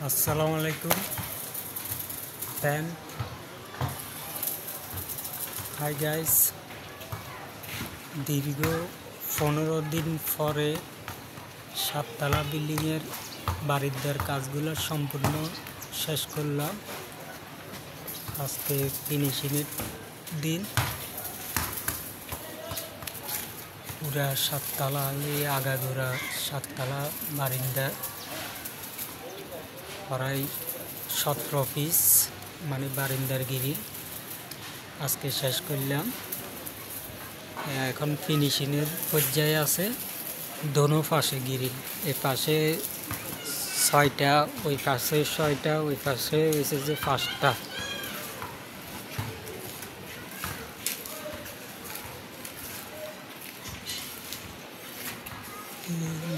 আসসালামু আলাইকুম fan. Hi guys, দীর্ঘ 15 দিন পরে সাততলা বিল্ডিংয়ের বাড়ির কাজগুলো সম্পূর্ণ শেষ করলাম। আজকে ফিনিশিংয়ের দিন। পুরা সাততলা আগাগোড়া সাততলা বারিন্দা প্রায় 17 পিস মানে বারিন্দার গিরিল আজকে শেষ করলাম। এখন ফিনিশিংয়ের পর্যায়ে আছে। দোনো পাশে গিরিল, এ পাশে 6টা, ওই পাশে 6টা, ওই পাশে হয়েছে যে 5টা।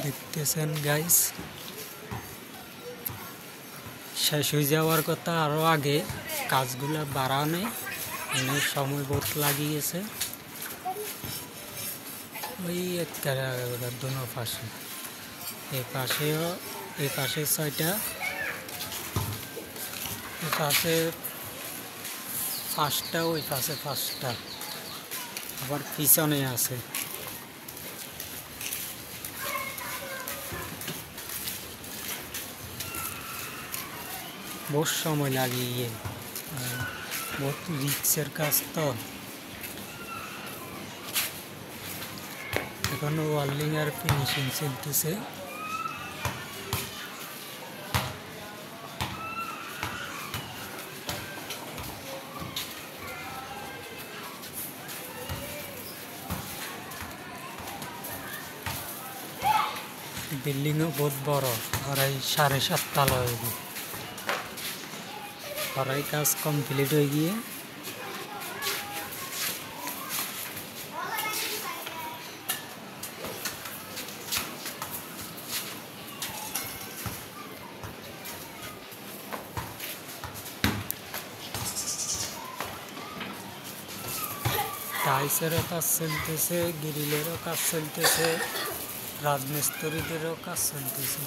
দেখতেছেন গাইস, শেষ হয়ে যাওয়ার কথা আরও আগে। কাজগুলো বাড়ানো অনেক সময় বহুত লাগিয়েছে। ওই দোনো পাশে, এই পাশেও, এই পাশে 6টা, এই পাশে 5টা, ওই পাশে 5টা, আবার পিছনে আছে। বহুত সময় লাগিয়ে, বহুত রিক্সের কাজ তো। এখনো ওয়ার্লিং আর ফিনিশিং চলতেছে। বিল্ডিংও বহুত বড়, প্রায় 7.5 তলা হয়ে গিয়ে প্রায় কাজ কমপ্লিট হয়ে গিয়ে। টাইলসেরও কাজ চলতেছে, গ্রিলেরও কাজ চলতেছে, রাজমিস্ত্রিদেরও কাজ চলতেছে।